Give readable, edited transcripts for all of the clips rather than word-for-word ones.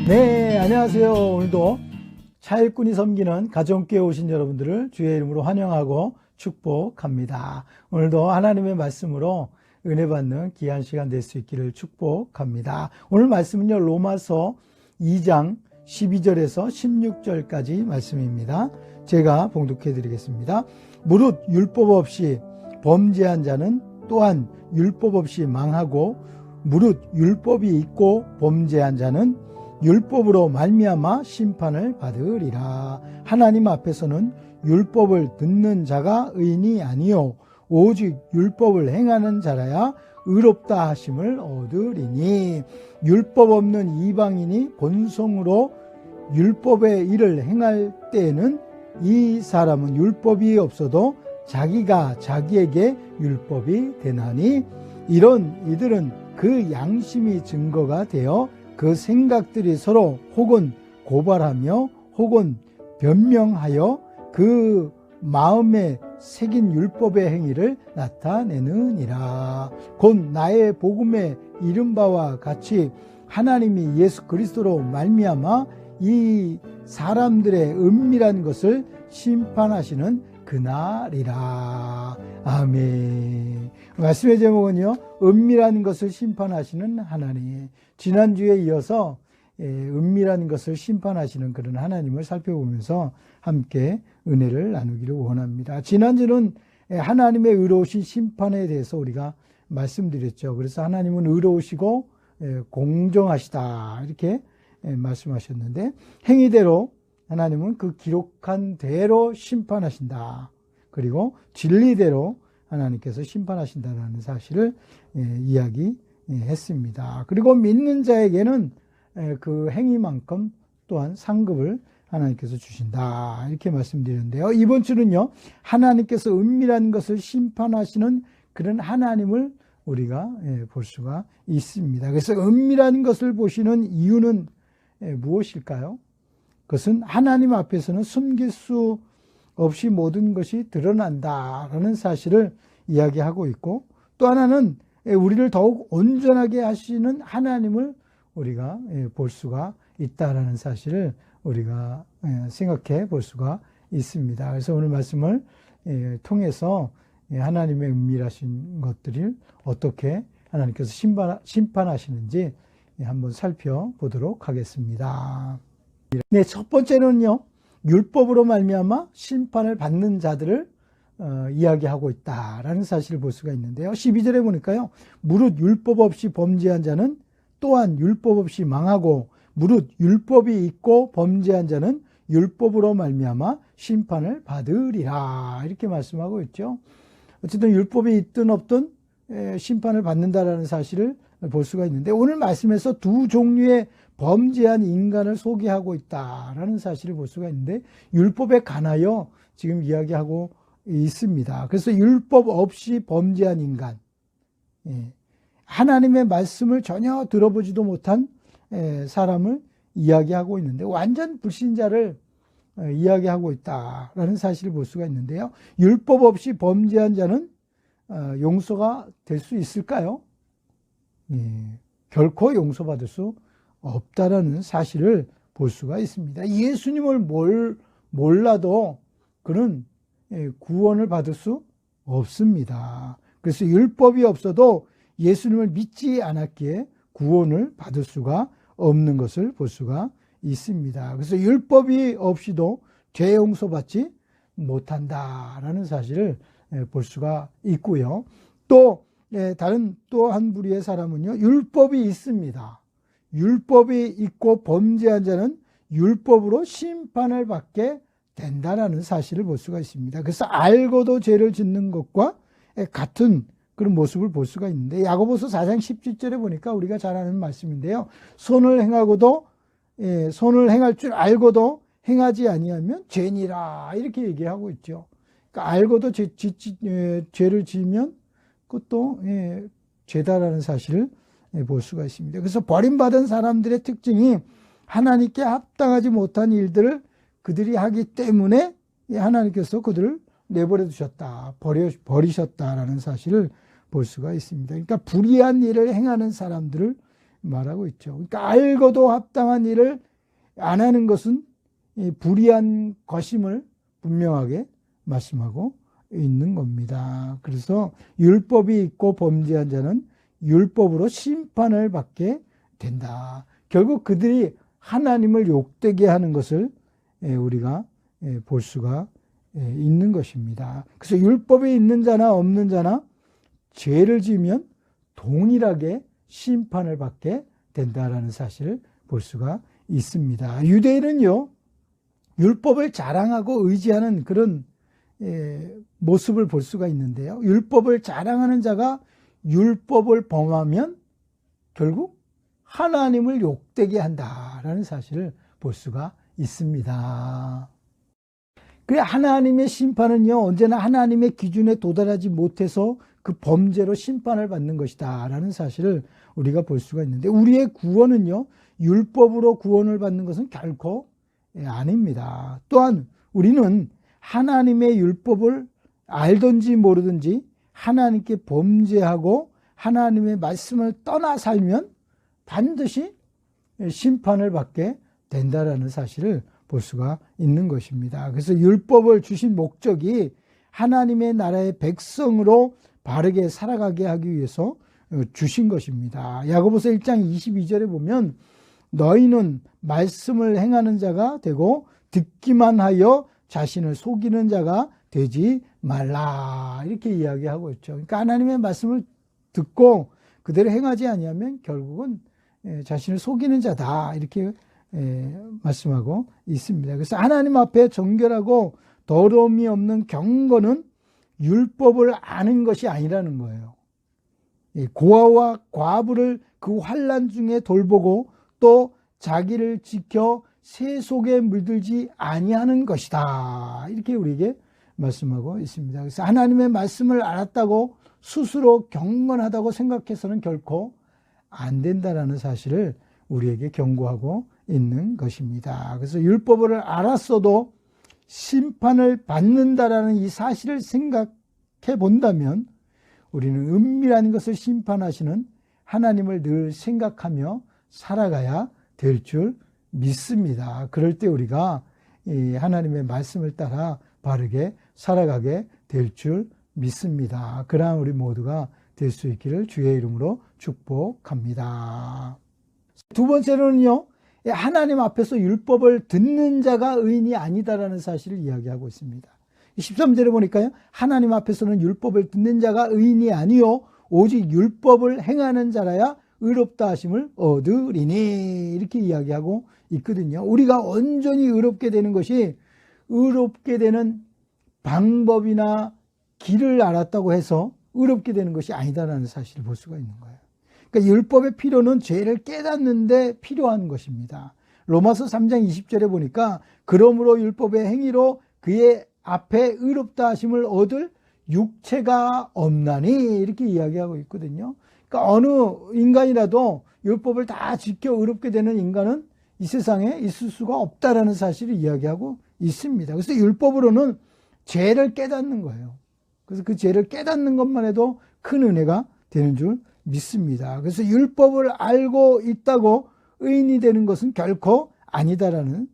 네, 안녕하세요. 오늘도 차일꾼이 섬기는 가정교회 오신 여러분들을 주의 이름으로 환영하고 축복합니다. 오늘도 하나님의 말씀으로 은혜 받는 귀한 시간 될 수 있기를 축복합니다. 오늘 말씀은요, 로마서 2장 12절에서 16절까지 말씀입니다. 제가 봉독해 드리겠습니다. 무릇 율법 없이 범죄한 자는 또한 율법 없이 망하고, 무릇 율법이 있고 범죄한 자는 율법으로 말미암아 심판을 받으리라. 하나님 앞에서는 율법을 듣는 자가 의인이 아니요 오직 율법을 행하는 자라야 의롭다 하심을 얻으리니, 율법 없는 이방인이 본성으로 율법의 일을 행할 때에는 이 사람은 율법이 없어도 자기가 자기에게 율법이 되나니, 이런 이들은 그 양심이 증거가 되어 그 생각들이 서로 혹은 고발하며 혹은 변명하여 그 마음에 새긴 율법의 행위를 나타내느니라. 곧 나의 복음에 이른 바와 같이 하나님이 예수 그리스도로 말미암아 이 사람들의 은밀한 것을 심판하시는 그날이라. 아멘. 말씀의 제목은요, 은밀한 것을 심판하시는 하나님. 지난주에 이어서 은밀한 것을 심판하시는 그런 하나님을 살펴보면서 함께 은혜를 나누기를 원합니다. 지난주는 하나님의 의로우신 심판에 대해서 우리가 말씀드렸죠. 그래서 하나님은 의로우시고 공정하시다 이렇게 말씀하셨는데, 행위대로 하나님은 그 기록한 대로 심판하신다. 그리고 진리대로 하나님께서 심판하신다는 사실을 이야기했습니다. 그리고 믿는 자에게는 그 행위만큼 또한 상급을 하나님께서 주신다 이렇게 말씀드렸는데요. 이번 주는요, 하나님께서 은밀한 것을 심판하시는 그런 하나님을 우리가 볼 수가 있습니다. 그래서 은밀한 것을 보시는 이유는 무엇일까요? 그것은 하나님 앞에서는 숨길 수 없이 모든 것이 드러난다라는 사실을 이야기하고 있고, 또 하나는 우리를 더욱 온전하게 하시는 하나님을 우리가 볼 수가 있다라는 사실을 우리가 생각해 볼 수가 있습니다. 그래서 오늘 말씀을 통해서 하나님의 은밀하신 것들을 어떻게 하나님께서 심판하시는지 한번 살펴보도록 하겠습니다. 네, 첫 번째는요, 율법으로 말미암아 심판을 받는 자들을 이야기하고 있다라는 사실을 볼 수가 있는데요. 12절에 보니까요, 무릇 율법 없이 범죄한 자는 또한 율법 없이 망하고, 무릇 율법이 있고 범죄한 자는 율법으로 말미암아 심판을 받으리라 이렇게 말씀하고 있죠. 어쨌든 율법이 있든 없든 심판을 받는다라는 사실을 볼 수가 있는데, 오늘 말씀에서 두 종류의 범죄한 인간을 소개하고 있다라는 사실을 볼 수가 있는데, 율법에 관하여 지금 이야기하고 있습니다. 그래서 율법 없이 범죄한 인간, 하나님의 말씀을 전혀 들어보지도 못한 사람을 이야기하고 있는데, 완전 불신자를 이야기하고 있다라는 사실을 볼 수가 있는데요. 율법 없이 범죄한 자는 용서가 될 수 있을까요? 결코 용서받을 수 없다라는 사실을 볼 수가 있습니다. 예수님을 몰라도 그는 구원을 받을 수 없습니다. 그래서 율법이 없어도 예수님을 믿지 않았기에 구원을 받을 수가 없는 것을 볼 수가 있습니다. 그래서 율법이 없이도 죄 용서받지 못한다라는 사실을 볼 수가 있고요. 또 다른 또 한 부류의 사람은요, 율법이 있습니다. 율법이 있고 범죄한 자는 율법으로 심판을 받게 된다라는 사실을 볼 수가 있습니다. 그래서 알고도 죄를 짓는 것과 같은 그런 모습을 볼 수가 있는데, 야고보서 4장 17절에 보니까 우리가 잘 아는 말씀인데요. 선을 행할 줄 알고도 행하지 아니하면 죄니라 이렇게 얘기하고 있죠. 그러니까 알고도 죄를 지으면 그것도 죄다라는 사실을 볼 수가 있습니다. 그래서 버림받은 사람들의 특징이 하나님께 합당하지 못한 일들을 그들이 하기 때문에 하나님께서 그들을 내버려 두셨다, 버리셨다라는 사실을 볼 수가 있습니다. 그러니까 불의한 일을 행하는 사람들을 말하고 있죠. 그러니까 알고도 합당한 일을 안 하는 것은 불의한 것임을 분명하게 말씀하고 있는 겁니다. 그래서 율법이 있고 범죄한 자는 율법으로 심판을 받게 된다. 결국 그들이 하나님을 욕되게 하는 것을 우리가 볼 수가 있는 것입니다. 그래서 율법이 있는 자나 없는 자나 죄를 지으면 동일하게 심판을 받게 된다라는 사실을 볼 수가 있습니다. 유대인은요, 율법을 자랑하고 의지하는 그런 모습을 볼 수가 있는데요. 율법을 자랑하는 자가 율법을 범하면 결국 하나님을 욕되게 한다라는 사실을 볼 수가 있습니다. 그래, 하나님의 심판은요, 언제나 하나님의 기준에 도달하지 못해서 그 범죄로 심판을 받는 것이다 라는 사실을 우리가 볼 수가 있는데, 우리의 구원은요, 율법으로 구원을 받는 것은 결코 아닙니다. 또한 우리는 하나님의 율법을 알든지 모르든지 하나님께 범죄하고 하나님의 말씀을 떠나 살면 반드시 심판을 받게 된다라는 사실을 볼 수가 있는 것입니다. 그래서 율법을 주신 목적이 하나님의 나라의 백성으로 바르게 살아가게 하기 위해서 주신 것입니다. 야고보서 1장 22절에 보면 너희는 말씀을 행하는 자가 되고 듣기만 하여 자신을 속이는 자가 되지 말라, 이렇게 이야기하고 있죠. 그러니까 하나님의 말씀을 듣고 그대로 행하지 아니하면 결국은 자신을 속이는 자다, 이렇게 말씀하고 있습니다. 그래서 하나님 앞에 정결하고 더러움이 없는 경건은 율법을 아는 것이 아니라는 거예요. 고아와 과부를 그 환난 중에 돌보고 또 자기를 지켜 새 속에 물들지 아니하는 것이다, 이렇게 우리에게 말씀하고 있습니다. 그래서 하나님의 말씀을 알았다고 스스로 경건하다고 생각해서는 결코 안 된다라는 사실을 우리에게 경고하고 있는 것입니다. 그래서 율법을 알았어도 심판을 받는다라는 이 사실을 생각해 본다면 우리는 은밀한 것을 심판하시는 하나님을 늘 생각하며 살아가야 될 줄 믿습니다. 그럴 때 우리가 이 하나님의 말씀을 따라 바르게 살아가게 될 줄 믿습니다. 그러한 우리 모두가 될 수 있기를 주의 이름으로 축복합니다. 두 번째로는요, 하나님 앞에서 율법을 듣는 자가 의인이 아니다라는 사실을 이야기하고 있습니다. 13절에 보니까요, 하나님 앞에서는 율법을 듣는 자가 의인이 아니요 오직 율법을 행하는 자라야 의롭다 하심을 얻으리니, 이렇게 이야기하고 있거든요. 우리가 온전히 의롭게 되는 것이 의롭게 되는 방법이나 길을 알았다고 해서 의롭게 되는 것이 아니다라는 사실을 볼 수가 있는 거예요. 그러니까 율법의 필요는 죄를 깨닫는데 필요한 것입니다. 로마서 3장 20절에 보니까 그러므로 율법의 행위로 그의 앞에 의롭다 하심을 얻을 육체가 없나니, 이렇게 이야기하고 있거든요. 그러니까 어느 인간이라도 율법을 다 지켜 의롭게 되는 인간은 이 세상에 있을 수가 없다라는 사실을 이야기하고 있습니다. 그래서 율법으로는 죄를 깨닫는 거예요. 그래서 그 죄를 깨닫는 것만 해도 큰 은혜가 되는 줄 믿습니다. 그래서 율법을 알고 있다고 의인이 되는 것은 결코 아니다라는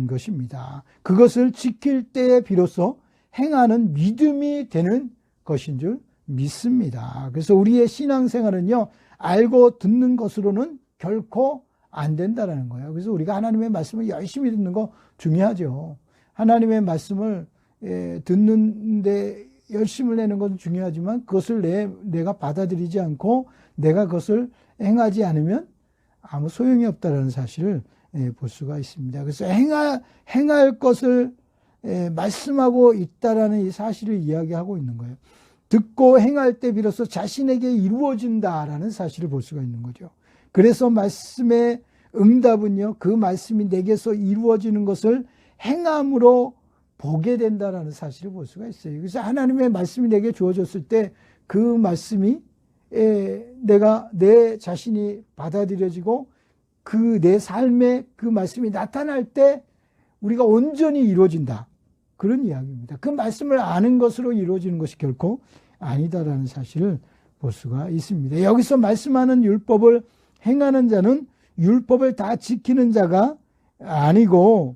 것입니다. 그것을 지킬 때에 비로소 행하는 믿음이 되는 것인 줄 믿습니다. 그래서 우리의 신앙생활은요, 알고 듣는 것으로는 결코 안 된다라는 거예요. 그래서 우리가 하나님의 말씀을 열심히 듣는 거 중요하죠. 하나님의 말씀을 듣는데 열심을 내는 것은 중요하지만 그것을 내가 받아들이지 않고 내가 그것을 행하지 않으면 아무 소용이 없다는 사실을 볼 수가 있습니다. 그래서 행할 것을 말씀하고 있다라는 이 사실을 이야기하고 있는 거예요. 듣고 행할 때 비로소 자신에게 이루어진다라는 사실을 볼 수가 있는 거죠. 그래서 말씀의 응답은요, 그 말씀이 내게서 이루어지는 것을 행함으로 보게 된다라는 사실을 볼 수가 있어요. 그래서 하나님의 말씀이 내게 주어졌을 때 그 말씀이 내 자신이 받아들여지고 그 내 삶에 그 말씀이 나타날 때 우리가 온전히 이루어진다, 그런 이야기입니다. 그 말씀을 아는 것으로 이루어지는 것이 결코 아니다라는 사실을 볼 수가 있습니다. 여기서 말씀하는 율법을 행하는 자는 율법을 다 지키는 자가 아니고,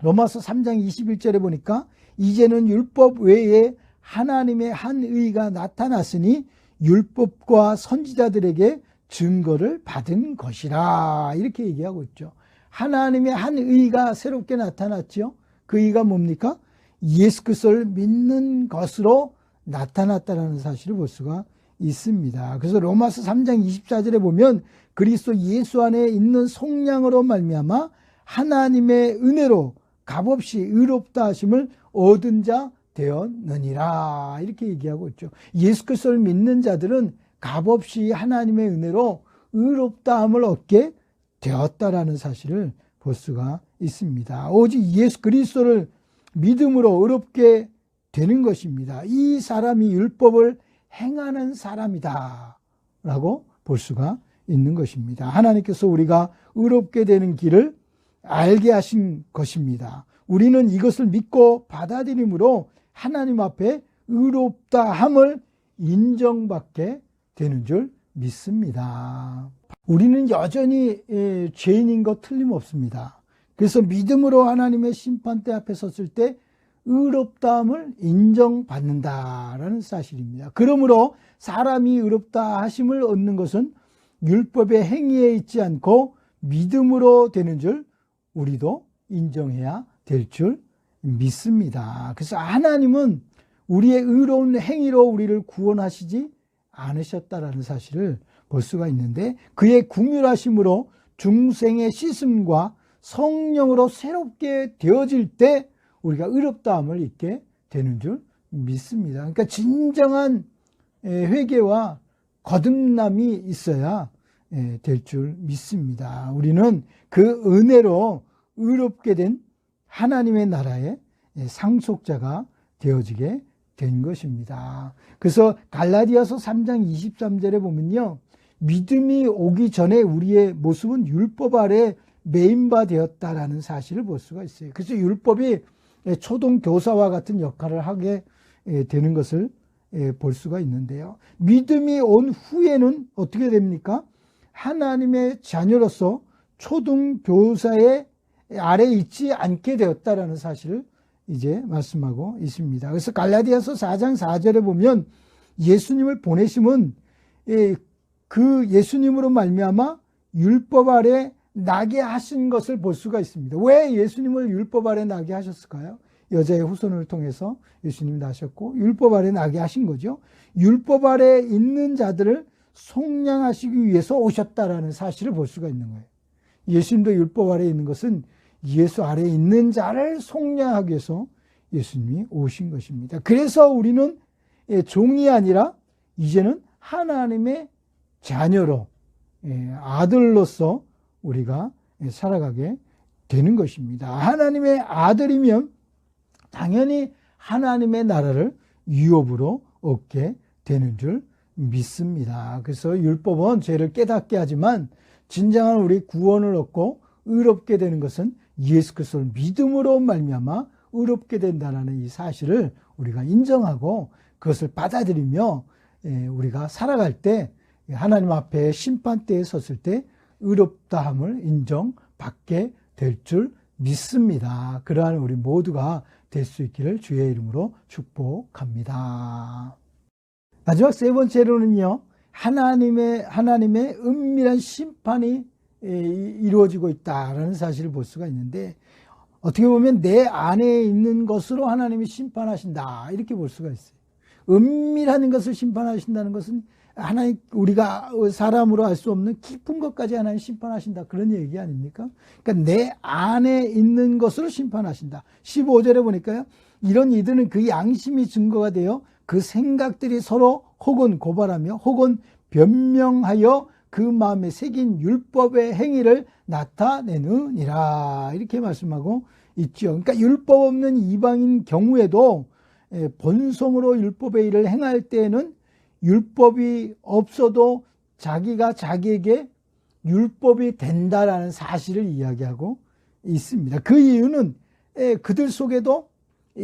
로마서 3장 21절에 보니까 이제는 율법 외에 하나님의 한 의가 나타났으니 율법과 선지자들에게 증거를 받은 것이라, 이렇게 얘기하고 있죠. 하나님의 한 의가 새롭게 나타났죠. 그 의가 뭡니까? 예수 그리스도를 믿는 것으로 나타났다는 사실을 볼 수가 있습니다. 그래서 로마서 3장 24절에 보면 그리스도 예수 안에 있는 속량으로 말미암아 하나님의 은혜로 값없이 의롭다 하심을 얻은 자 되었느니라, 이렇게 얘기하고 있죠. 예수 그리스도를 믿는 자들은 값없이 하나님의 은혜로 의롭다함을 얻게 되었다라는 사실을 볼 수가 있습니다. 오직 예수 그리스도를 믿음으로 의롭게 되는 것입니다. 이 사람이 율법을 행하는 사람이다 라고 볼 수가 있는 것입니다. 하나님께서 우리가 의롭게 되는 길을 알게 하신 것입니다. 우리는 이것을 믿고 받아들임으로 하나님 앞에 의롭다함을 인정받게 되는 줄 믿습니다. 우리는 여전히 죄인인 것 틀림없습니다. 그래서 믿음으로 하나님의 심판대 앞에 섰을 때 의롭다함을 인정받는다라는 사실입니다. 그러므로 사람이 의롭다 하심을 얻는 것은 율법의 행위에 있지 않고 믿음으로 되는 줄 우리도 인정해야 될 줄 믿습니다. 그래서 하나님은 우리의 의로운 행위로 우리를 구원하시지 않으셨다라는 사실을 볼 수가 있는데, 그의 긍휼하심으로 중생의 씻음과 성령으로 새롭게 되어질 때 우리가 의롭다함을 잊게 되는 줄 믿습니다. 그러니까 진정한 회개와 거듭남이 있어야 될 줄 믿습니다. 우리는 그 은혜로 의롭게 된 하나님의 나라의 상속자가 되어지게 된 것입니다. 그래서 갈라디아서 3장 23절에 보면요, 믿음이 오기 전에 우리의 모습은 율법 아래 매인바 되었다라는 사실을 볼 수가 있어요. 그래서 율법이 초등 교사와 같은 역할을 하게 되는 것을 볼 수가 있는데요. 믿음이 온 후에는 어떻게 됩니까? 하나님의 자녀로서 초등 교사의 아래 있지 않게 되었다라는 사실을 이제 말씀하고 있습니다. 그래서 갈라디아서 4장 4절에 보면 예수님을 보내심은 그 예수님으로 말미암아 율법 아래 나게 하신 것을 볼 수가 있습니다. 왜 예수님을 율법 아래 나게 하셨을까요? 여자의 후손을 통해서 예수님이 나셨고 율법 아래 나게 하신 거죠. 율법 아래 있는 자들을 속량하시기 위해서 오셨다라는 사실을 볼 수가 있는 거예요. 예수님도 율법 아래 있는 것은 예수 아래 있는 자를 속량하기 위해서 예수님이 오신 것입니다. 그래서 우리는 종이 아니라 이제는 하나님의 자녀로, 아들로서 우리가 살아가게 되는 것입니다. 하나님의 아들이면 당연히 하나님의 나라를 유업으로 얻게 되는 줄 믿습니다. 그래서 율법은 죄를 깨닫게 하지만 진정한 우리 구원을 얻고 의롭게 되는 것은 예수 그리스도를 믿음으로 말미암아 의롭게 된다는 이 사실을 우리가 인정하고 그것을 받아들이며 우리가 살아갈 때 하나님 앞에 심판대에 섰을 때 의롭다함을 인정받게 될 줄 믿습니다. 그러한 우리 모두가 될 수 있기를 주의 이름으로 축복합니다. 마지막 세 번째로는요, 하나님의 은밀한 심판이 이루어지고 있다라는 사실을 볼 수가 있는데, 어떻게 보면 내 안에 있는 것으로 하나님이 심판하신다 이렇게 볼 수가 있어요. 은밀한 것을 심판하신다는 것은 하나님, 우리가 사람으로 알 수 없는 깊은 것까지 하나님 심판하신다 그런 얘기 아닙니까? 그러니까 내 안에 있는 것으로 심판하신다. 15절에 보니까요, 이런 이들은 그 양심이 증거가 되어 그 생각들이 서로 혹은 고발하며 혹은 변명하여 그 마음에 새긴 율법의 행위를 나타내느니라 이렇게 말씀하고 있죠. 그러니까 율법 없는 이방인 경우에도 본성으로 율법의 일을 행할 때에는 율법이 없어도 자기가 자기에게 율법이 된다라는 사실을 이야기하고 있습니다. 그 이유는 그들 속에도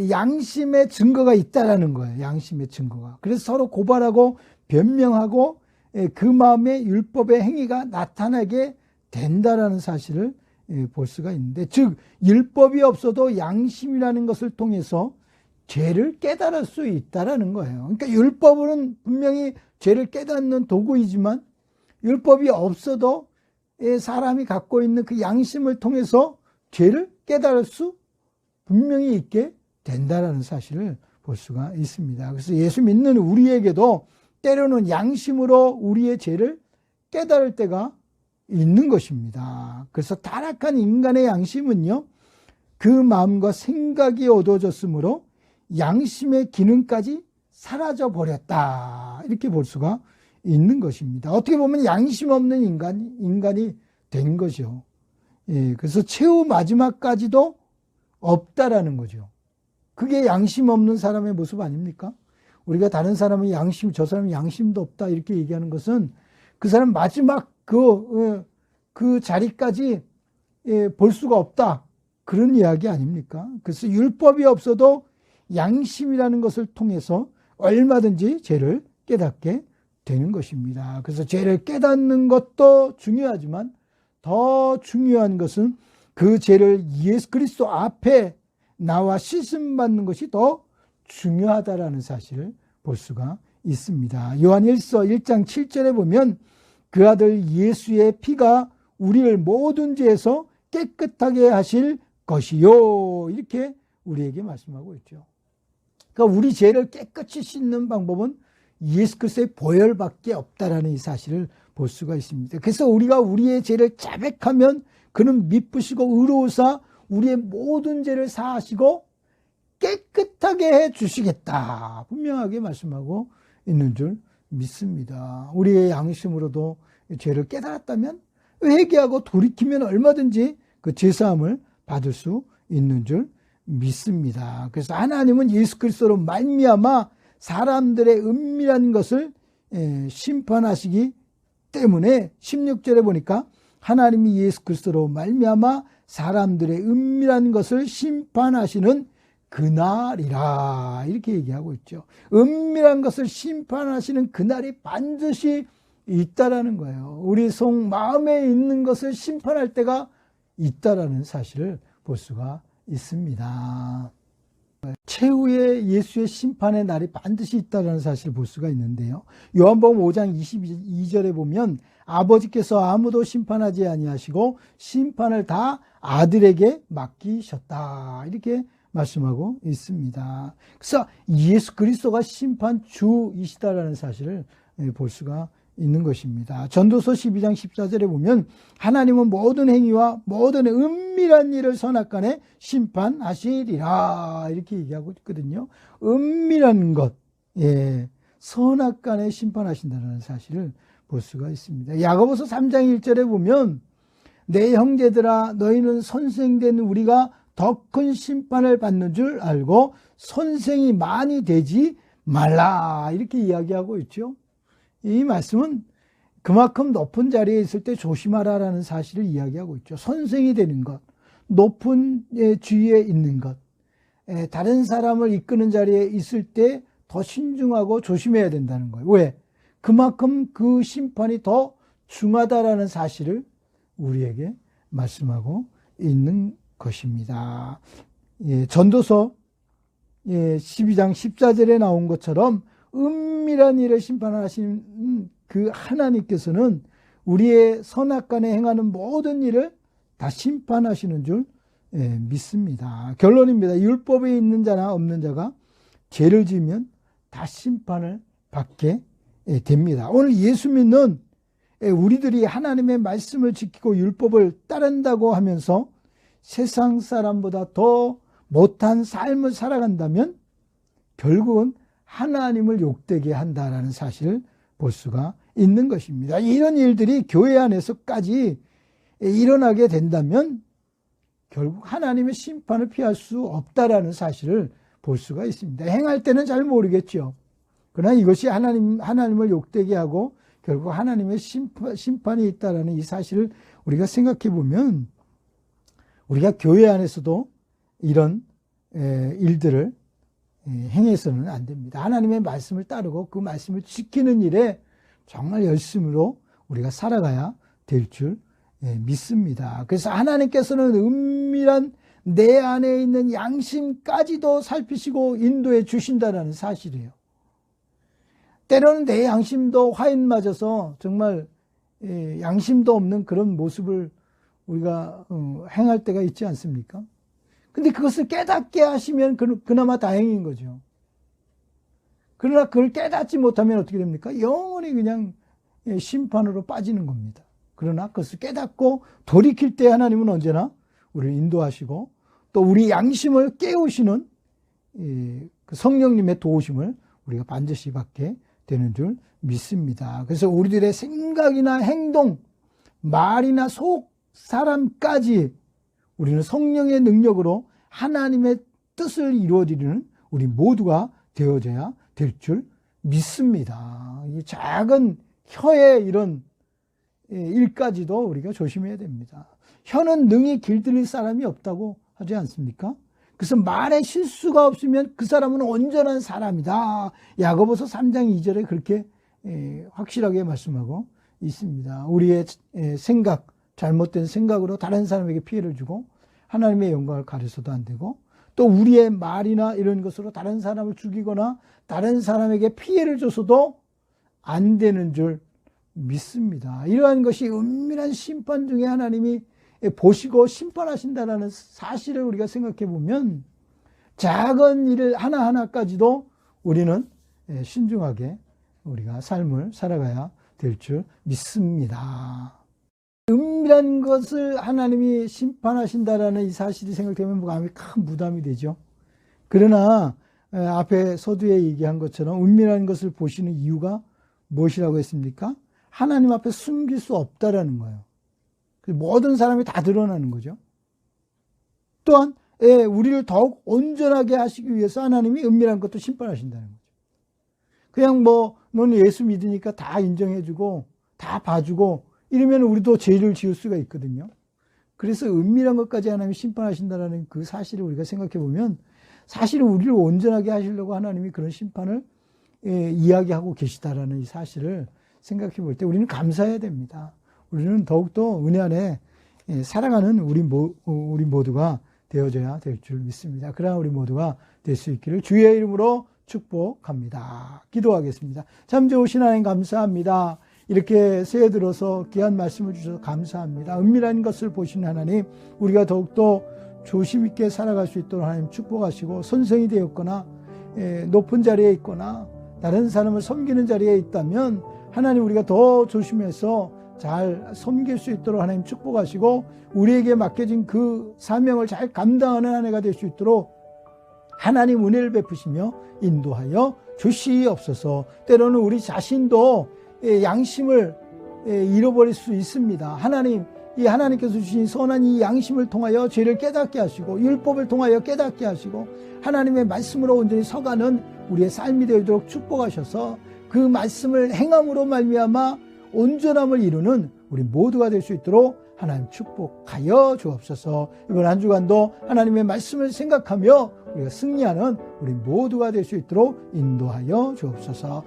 양심의 증거가 있다라는 거예요. 양심의 증거가. 그래서 서로 고발하고 변명하고 그 마음에 율법의 행위가 나타나게 된다라는 사실을 볼 수가 있는데, 즉 율법이 없어도 양심이라는 것을 통해서 죄를 깨달을 수 있다라는 거예요. 그러니까 율법은 분명히 죄를 깨닫는 도구이지만 율법이 없어도 사람이 갖고 있는 그 양심을 통해서 죄를 깨달을 수 분명히 있게 된다라는 사실을 볼 수가 있습니다. 그래서 예수 믿는 우리에게도 때로는 양심으로 우리의 죄를 깨달을 때가 있는 것입니다. 그래서 타락한 인간의 양심은요, 그 마음과 생각이 어두워졌으므로 양심의 기능까지 사라져 버렸다, 이렇게 볼 수가 있는 것입니다. 어떻게 보면 양심 없는 인간이 된 거죠. 그래서 최후 마지막까지도 없다라는 거죠. 그게 양심 없는 사람의 모습 아닙니까? 우리가 다른 사람이 저 사람이 양심도 없다 이렇게 얘기하는 것은 그 사람 마지막 그 자리까지 볼 수가 없다, 그런 이야기 아닙니까? 그래서 율법이 없어도 양심이라는 것을 통해서 얼마든지 죄를 깨닫게 되는 것입니다. 그래서 죄를 깨닫는 것도 중요하지만 더 중요한 것은 그 죄를 예수 그리스도 앞에 나와 씻음받는 것이 더 중요하다라는 사실을 볼 수가 있습니다. 요한일서 1장 7절에 보면 그 아들 예수의 피가 우리를 모든 죄에서 깨끗하게 하실 것이요, 이렇게 우리에게 말씀하고 있죠. 그러니까 우리 죄를 깨끗이 씻는 방법은 예수 그리스도의 보혈밖에 없다라는 이 사실을 볼 수가 있습니다. 그래서 우리가 우리의 죄를 자백하면 그는 미쁘시고 의로우사 우리의 모든 죄를 사하시고 깨끗하게 해 주시겠다, 분명하게 말씀하고 있는 줄 믿습니다. 우리의 양심으로도 죄를 깨달았다면 회개하고 돌이키면 얼마든지 그 죄사함을 받을 수 있는 줄 믿습니다. 그래서 하나님은 예수 그리스도로 말미암아 사람들의 은밀한 것을 심판하시기 때문에 16절에 보니까 하나님이 예수 그리스도로 말미암아 사람들의 은밀한 것을 심판하시는 그날이라, 이렇게 얘기하고 있죠. 은밀한 것을 심판하시는 그날이 반드시 있다라는 거예요. 우리 속 마음에 있는 것을 심판할 때가 있다라는 사실을 볼 수가 있습니다. 최후의 예수의 심판의 날이 반드시 있다는 사실을 볼 수가 있는데요. 요한복음 5장 22절에 보면 아버지께서 아무도 심판하지 아니하시고 심판을 다 아들에게 맡기셨다, 이렇게 말씀하고 있습니다. 그래서 예수 그리스도가 심판주이시다라는 사실을 볼 수가 있는 것입니다. 전도서 12장 14절에 보면 하나님은 모든 행위와 모든 은밀한 일을 선악간에 심판하시리라, 이렇게 얘기하고 있거든요. 은밀한 것, 선악간에 심판하신다는 사실을 볼 수가 있습니다. 야고보서 3장 1절에 보면 내 형제들아 너희는 선생된 우리가 더 큰 심판을 받는 줄 알고 선생이 많이 되지 말라, 이렇게 이야기하고 있죠. 이 말씀은 그만큼 높은 자리에 있을 때 조심하라라는 사실을 이야기하고 있죠. 선생이 되는 것, 높은 주위에 있는 것, 다른 사람을 이끄는 자리에 있을 때 더 신중하고 조심해야 된다는 거예요. 왜? 그만큼 그 심판이 더 중하다라는 사실을 우리에게 말씀하고 있는 것입니다. 전도서 12장 14절에 나온 것처럼 은밀한 일을 심판하시는 그 하나님께서는 우리의 선악간에 행하는 모든 일을 다 심판하시는 줄 믿습니다. 결론입니다. 율법에 있는 자나 없는 자가 죄를 지으면 다 심판을 받게 됩니다. 오늘 예수 믿는 우리들이 하나님의 말씀을 지키고 율법을 따른다고 하면서 세상 사람보다 더 못한 삶을 살아간다면 결국은 하나님을 욕되게 한다라는 사실을 볼 수가 있는 것입니다. 이런 일들이 교회 안에서까지 일어나게 된다면 결국 하나님의 심판을 피할 수 없다라는 사실을 볼 수가 있습니다. 행할 때는 잘 모르겠죠. 그러나 이것이 하나님을 욕되게 하고 결국 하나님의 심판이 있다라는 이 사실을 우리가 생각해 보면 우리가 교회 안에서도 이런 일들을 행해서는 안 됩니다. 하나님의 말씀을 따르고 그 말씀을 지키는 일에 정말 열심으로 우리가 살아가야 될 줄 믿습니다. 그래서 하나님께서는 은밀한 내 안에 있는 양심까지도 살피시고 인도해 주신다는 사실이에요. 때로는 내 양심도 화인 맞아서 정말 양심도 없는 그런 모습을 우리가 행할 때가 있지 않습니까? 근데 그것을 깨닫게 하시면 그나마 다행인 거죠. 그러나 그걸 깨닫지 못하면 어떻게 됩니까? 영원히 그냥 심판으로 빠지는 겁니다. 그러나 그것을 깨닫고 돌이킬 때 하나님은 언제나 우리를 인도하시고 또 우리 양심을 깨우시는 그 성령님의 도우심을 우리가 반드시 받게 되는 줄 믿습니다. 그래서 우리들의 생각이나 행동, 말이나 속 사람까지 우리는 성령의 능력으로 하나님의 뜻을 이루어드리는 우리 모두가 되어져야 될 줄 믿습니다. 이 작은 혀의 이런 일까지도 우리가 조심해야 됩니다. 혀는 능히 길들일 사람이 없다고 하지 않습니까? 그래서 말에 실수가 없으면 그 사람은 온전한 사람이다. 야고보서 3장 2절에 그렇게 확실하게 말씀하고 있습니다. 우리의 생각, 잘못된 생각으로 다른 사람에게 피해를 주고 하나님의 영광을 가려서도 안 되고 또 우리의 말이나 이런 것으로 다른 사람을 죽이거나 다른 사람에게 피해를 줘서도 안 되는 줄 믿습니다. 이러한 것이 은밀한 심판 중에 하나님이 보시고 심판하신다는 사실을 우리가 생각해 보면 작은 일 하나하나까지도 우리는 신중하게 우리가 삶을 살아가야 될 줄 믿습니다. 은밀한 것을 하나님이 심판하신다라는 이 사실이 생각되면 마음이 큰 부담이 되죠. 그러나 앞에 서두에 얘기한 것처럼 은밀한 것을 보시는 이유가 무엇이라고 했습니까? 하나님 앞에 숨길 수 없다라는 거예요. 모든 사람이 다 드러나는 거죠. 또한 우리를 더욱 온전하게 하시기 위해서 하나님이 은밀한 것도 심판하신다는 거죠. 그냥 너는 예수 믿으니까 다 인정해주고 다 봐주고 이러면 우리도 죄를 지을 수가 있거든요. 그래서 은밀한 것까지 하나님이 심판하신다는 그 사실을 우리가 생각해 보면 사실은 우리를 온전하게 하시려고 하나님이 그런 심판을 이야기하고 계시다라는 이 사실을 생각해 볼 때 우리는 감사해야 됩니다. 우리는 더욱더 은혜 안에 살아가는 우리 모두가 되어져야 될 줄 믿습니다. 그러나 우리 모두가 될 수 있기를 주의 이름으로 축복합니다. 기도하겠습니다. 참 좋으신 하나님 감사합니다. 이렇게 새해 들어서 귀한 말씀을 주셔서 감사합니다. 은밀한 것을 보시는 하나님, 우리가 더욱더 조심 있게 살아갈 수 있도록 하나님 축복하시고 선생이 되었거나 높은 자리에 있거나 다른 사람을 섬기는 자리에 있다면 하나님 우리가 더 조심해서 잘 섬길 수 있도록 하나님 축복하시고 우리에게 맡겨진 그 사명을 잘 감당하는 한 해가 될 수 있도록 하나님 은혜를 베푸시며 인도하여 주시옵소서. 때로는 우리 자신도 양심을 잃어버릴 수 있습니다. 이 하나님께서 주신 선한 이 양심을 통하여 죄를 깨닫게 하시고 율법을 통하여 깨닫게 하시고 하나님의 말씀으로 온전히 서가는 우리의 삶이 되도록 축복하셔서 그 말씀을 행함으로 말미암아 온전함을 이루는 우리 모두가 될 수 있도록 하나님 축복하여 주옵소서. 이번 한 주간도 하나님의 말씀을 생각하며 우리가 승리하는 우리 모두가 될 수 있도록 인도하여 주옵소서.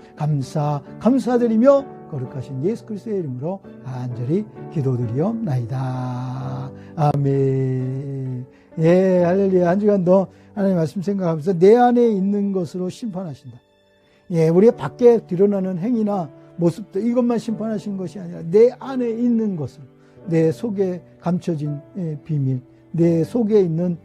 감사드리며 거룩하신 예수 그리스도의 이름으로 간절히 기도드리옵나이다. 아멘. 예, 할렐루야. 한 주간도 하나님의 말씀 생각하면서 내 안에 있는 것으로 심판하신다. 예, 우리의 밖에 드러나는 행위나 모습도 이것만 심판하신 것이 아니라 내 안에 있는 것을, 내 속에 감춰진 비밀, 내 속에 있는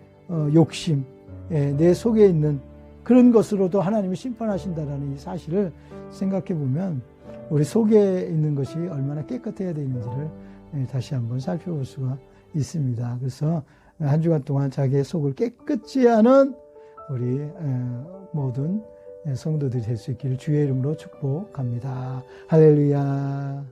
욕심, 내 속에 있는 그런 것으로도 하나님이 심판하신다는 이 사실을 생각해 보면 우리 속에 있는 것이 얼마나 깨끗해야 되는지를 다시 한번 살펴볼 수가 있습니다. 그래서 한 주간 동안 자기의 속을 깨끗이 하는 우리 모든 성도들이 될 수 있기를 주의 이름으로 축복합니다. 할렐루야.